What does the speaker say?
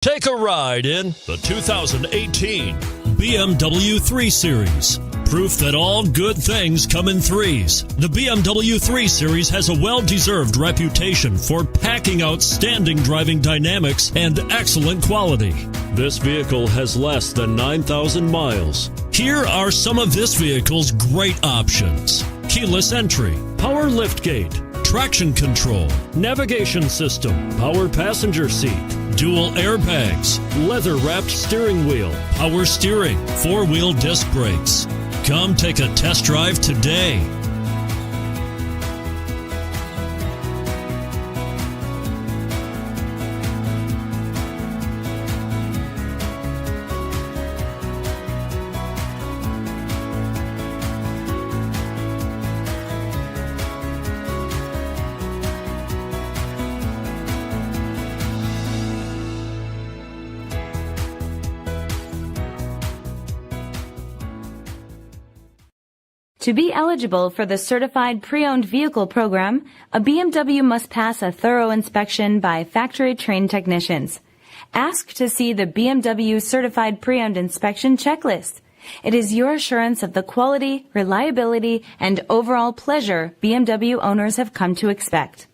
Take a ride in the 2018 BMW 3 Series. Proof that all good things come in threes. The BMW 3 Series has a well-deserved reputation for packing outstanding driving dynamics and excellent quality. This vehicle has less than 9,000 miles. Here are some of this vehicle's great options: keyless entry, power liftgate, traction control, navigation system, power passenger seat, dual airbags, leather-wrapped steering wheel, power steering, four-wheel disc brakes. Come take a test drive today. To be eligible for the Certified Pre-owned Vehicle program, a BMW must pass a thorough inspection by factory-trained technicians. Ask to see the BMW Certified Pre-owned Inspection Checklist. It is your assurance of the quality, reliability, and overall pleasure BMW owners have come to expect.